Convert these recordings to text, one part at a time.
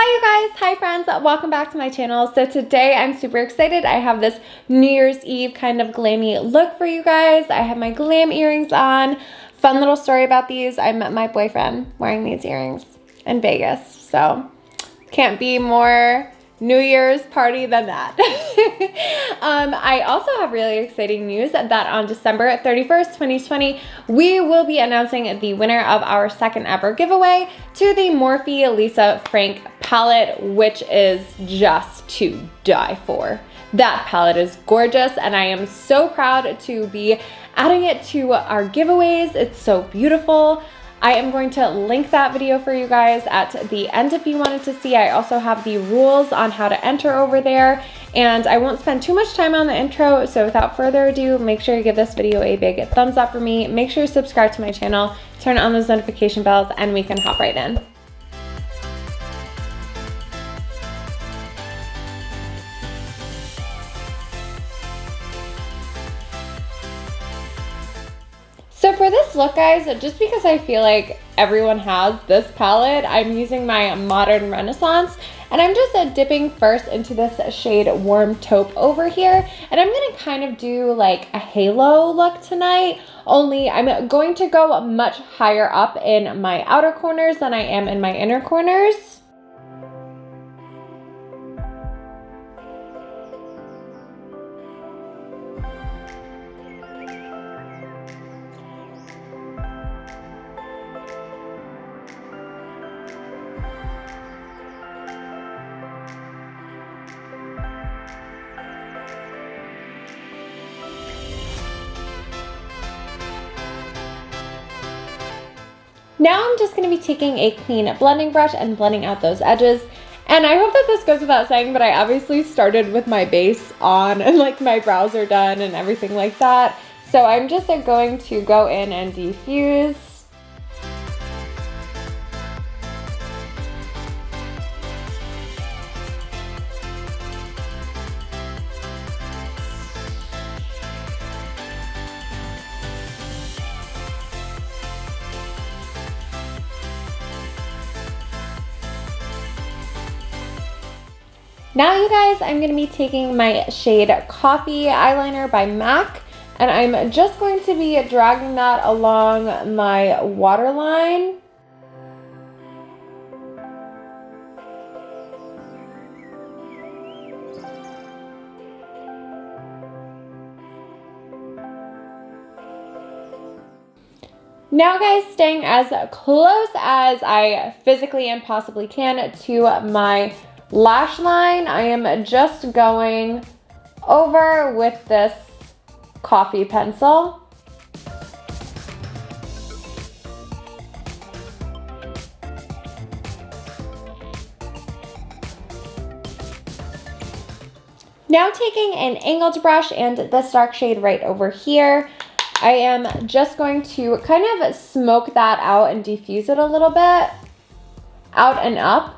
Hi you guys, hi friends, welcome back to my channel. So today I'm super excited. I have this New Year's Eve kind of glammy look for you guys. I have my glam earrings on. Fun little story about these. I met my boyfriend wearing these earrings in Vegas. So can't be more New Year's party than that. I also have really exciting news that on December 31st, 2020, we will be announcing the winner of our second ever giveaway to the Morphe Lisa Frank palette, which is just to die for. That palette is gorgeous and I am so proud to be adding it to our giveaways. It's so beautiful. I am going to link that video for you guys at the end if you wanted to see. I also have the rules on how to enter over there, and I won't spend too much time on the intro, so without further ado, make sure you give this video a big thumbs up for me. Make sure you subscribe to my channel, turn on those notification bells, and we can hop right in. So for this look, guys, just because I feel like everyone has this palette, I'm using my Modern Renaissance, and I'm just dipping first into this shade Warm Taupe over here, and I'm gonna kind of do like a halo look tonight, only I'm going to go much higher up in my outer corners than I am in my inner corners. Now I'm just going to be taking a clean blending brush and blending out those edges. And I hope that this goes without saying, but I obviously started with my base on and like my brows are done and everything like that. So I'm just going to go in and diffuse. Now you guys, I'm going to be taking my shade Coffee eyeliner by MAC, and I'm just going to be dragging that along my waterline. Now guys, staying as close as I physically and possibly can to my lash line, I am just going over with this coffee pencil. Now taking an angled brush and this dark shade right over here, I am just going to kind of smoke that out and diffuse it a little bit, out and up.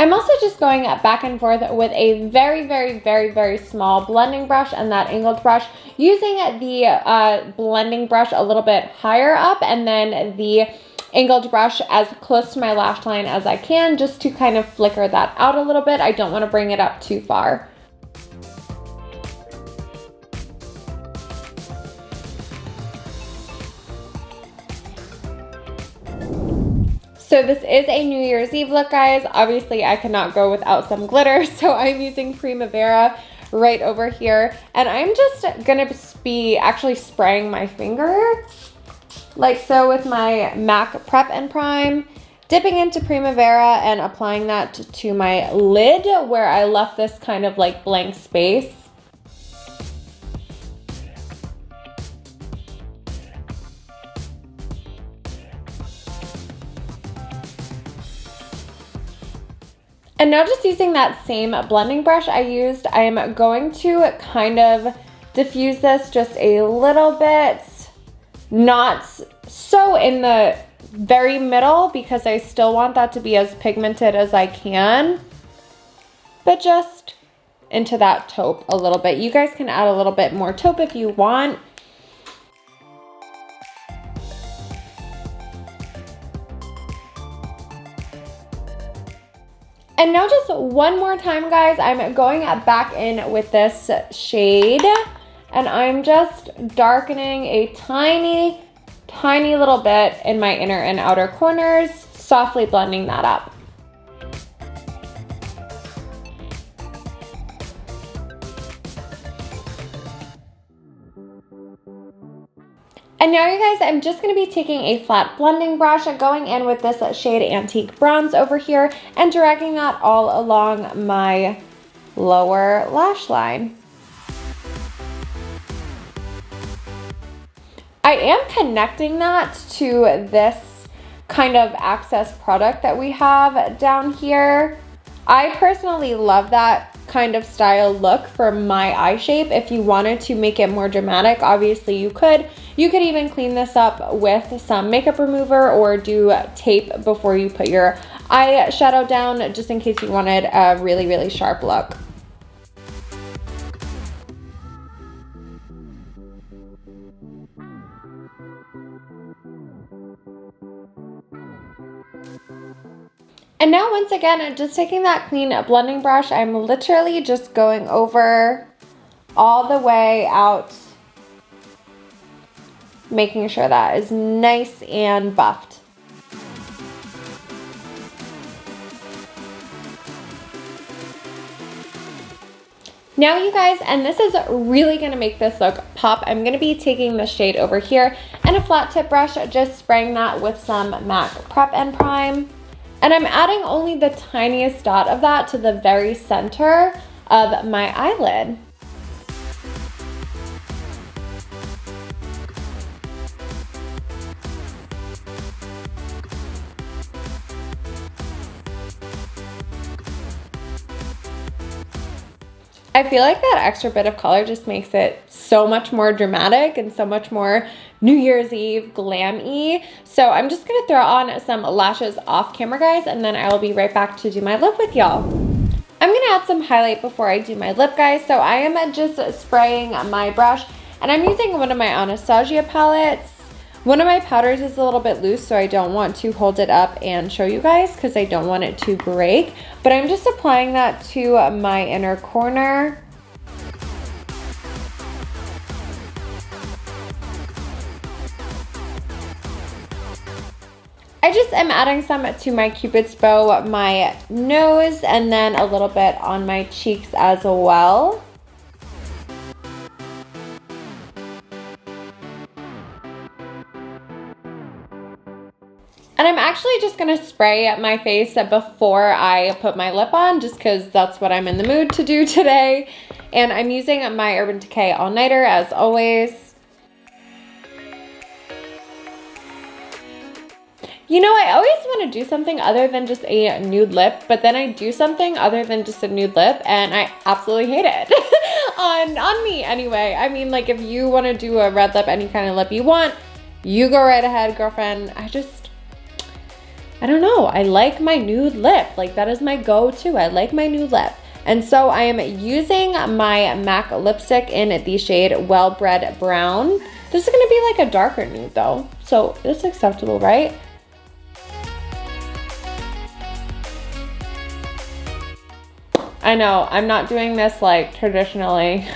I'm also just going back and forth with a very small blending brush and that angled brush, using the blending brush a little bit higher up and then the angled brush as close to my lash line as I can, just to kind of flicker that out a little bit. I don't want to bring it up too far. So this is a New Year's Eve look, guys. Obviously, I cannot go without some glitter, so I'm using Primavera right over here. And I'm just gonna be actually spraying my finger, like so with my MAC Prep and Prime, dipping into Primavera and applying that to my lid where I left this kind of like blank space. And now just using that same blending brush I used, I am going to kind of diffuse this just a little bit, not so in the very middle because I still want that to be as pigmented as I can, but just into that taupe a little bit. You guys can add a little bit more taupe if you want. And now just one more time, guys, I'm going back in with this shade and I'm just darkening a tiny little bit in my inner and outer corners, softly blending that up. And now you guys, I'm just gonna be taking a flat blending brush, going in with this shade Antique Bronze over here and dragging that all along my lower lash line. I am connecting that to this kind of access product that we have down here. I personally love that kind of style look for my eye shape. If you wanted to make it more dramatic, obviously you could. You could even clean this up with some makeup remover or do tape before you put your eyeshadow down, just in case you wanted a really sharp look. And now once again, just taking that clean blending brush, I'm literally just going over all the way out, making sure that is nice and buffed. Now you guys, and this is really gonna make this look pop, I'm gonna be taking the shade over here and a flat tip brush, just spraying that with some MAC Prep and Prime. And I'm adding only the tiniest dot of that to the very center of my eyelid. I feel like that extra bit of color just makes it so much more dramatic and so much more New Year's Eve glam-y. So I'm just gonna throw on some lashes off camera, guys, and then I will be right back to do my lip with y'all. I'm gonna add some highlight before I do my lip, guys. So I am just spraying my brush and I'm using one of my Anastasia palettes. One of my powders is a little bit loose, so I don't want to hold it up and show you guys because I don't want it to break. But I'm just applying that to my inner corner. I just am adding some to my Cupid's bow, my nose, and then a little bit on my cheeks as well. And I'm actually just gonna spray my face before I put my lip on, just because that's what I'm in the mood to do today. And I'm using my Urban Decay All Nighter as always. You know, I always want to do something other than just a nude lip, but then I do something other than just a nude lip and I absolutely hate it. on me anyway. I mean, like, if you want to do a red lip, any kind of lip you want, you go right ahead, girlfriend. I don't know, I like my nude lip. Like, that is my go-to. I like my nude lip. And so I am using my MAC lipstick in the shade Well Bred Brown. This is gonna be like a darker nude though, so it's acceptable, right? I know, I'm not doing this like traditionally.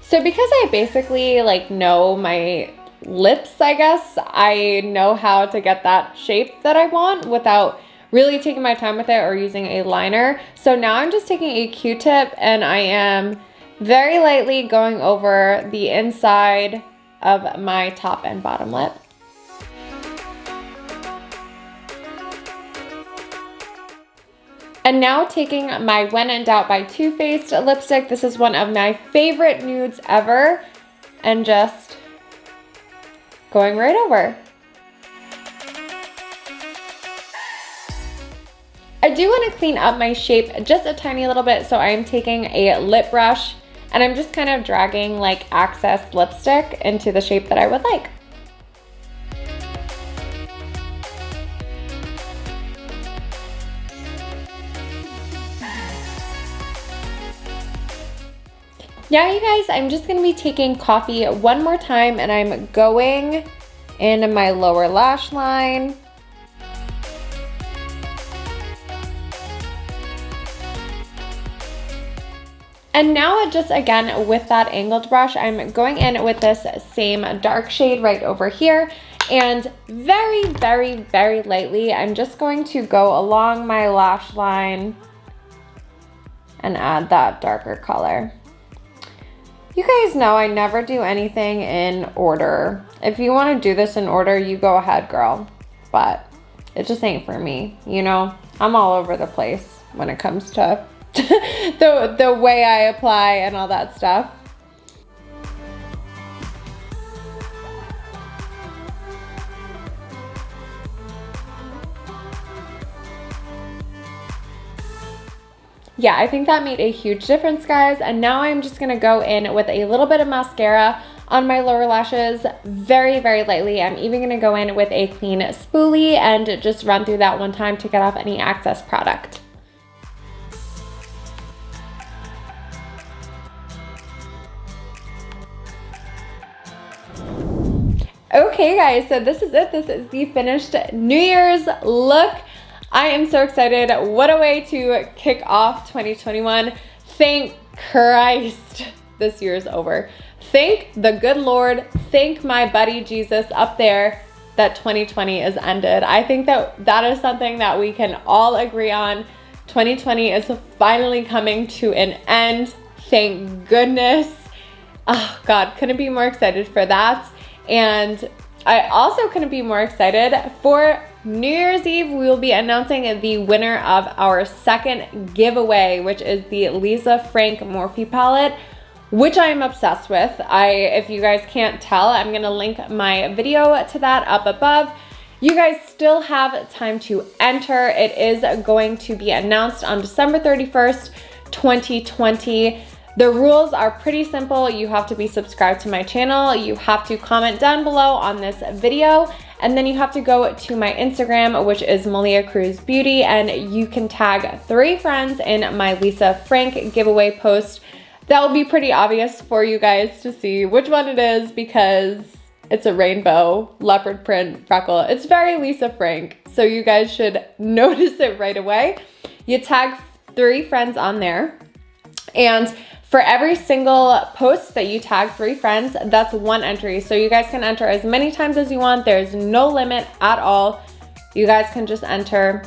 So because I basically like know my lips, I guess, I know how to get that shape that I want without really taking my time with it or using a liner. So now I'm just taking a Q-tip and I am very lightly going over the inside of my top and bottom lip. And now taking my When in Doubt by Too Faced lipstick. This is one of my favorite nudes ever. And just going right over. I do want to clean up my shape just a tiny little bit, so I'm taking a lip brush and I'm just kind of dragging like access lipstick into the shape that I would like. Yeah, you guys, I'm just gonna be taking coffee one more time, and I'm going in my lower lash line. And now just again with that angled brush, I'm going in with this same dark shade right over here, and very, very, very lightly, I'm just going to go along my lash line and add that darker color. You guys know I never do anything in order. If you want to do this in order, you go ahead, girl. But it just ain't for me, you know? I'm all over the place when it comes to the way I apply and all that stuff. Yeah, I think that made a huge difference, guys. And now I'm just gonna go in with a little bit of mascara on my lower lashes, very, very lightly. I'm even gonna go in with a clean spoolie and just run through that one time to get off any excess product. Okay, guys, so this is it. This is the finished New Year's look. I am so excited. What a way to kick off 2021. Thank Christ this year is over. Thank the good Lord. Thank my buddy Jesus up there that 2020 is ended. I think that is something that we can all agree on. 2020 is finally coming to an end. Thank goodness. Oh God, couldn't be more excited for that. And I also couldn't be more excited for New Year's Eve. We will be announcing the winner of our second giveaway, which is the Lisa Frank Morphe palette, which I am obsessed with. If you guys can't tell, I'm gonna link my video to that up above. You guys still have time to enter. It is going to be announced on December 31st, 2020. The rules are pretty simple. You have to be subscribed to my channel. You have to comment down below on this video. And then you have to go to my Instagram, which is MaliaCruzBeauty, and you can tag 3 friends in my Lisa Frank giveaway post. That will be pretty obvious for you guys to see which one it is because it's a rainbow leopard print freckle. It's very Lisa Frank, so you guys should notice it right away. You tag 3 friends on there, and for every single post that you tag 3 friends, that's 1 entry. So you guys can enter as many times as you want. There's no limit at all. You guys can just enter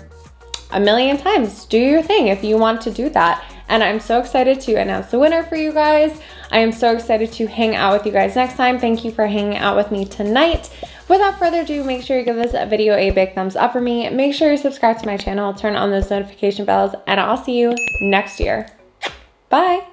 a million times. Do your thing if you want to do that. And I'm so excited to announce the winner for you guys. I am so excited to hang out with you guys next time. Thank you for hanging out with me tonight. Without further ado, make sure you give this video a big thumbs up for me. Make sure you subscribe to my channel, turn on those notification bells, and I'll see you next year. Bye.